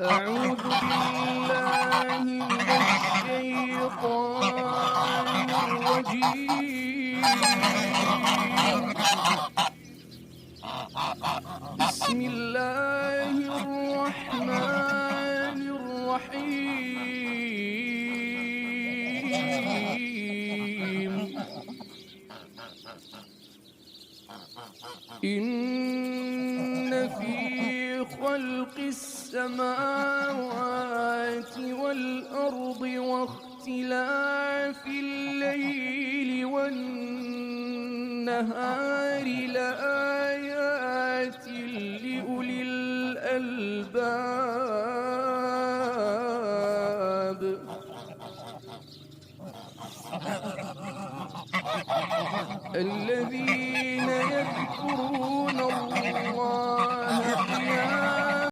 أعوذ بالله من الشيطان الرجيم. بسم الله الرحمن الرحيم. إن في خلق السماوات والأرض واختلاف الليل والنهار لآيات لأولي الألباب. الذين يذكرون الله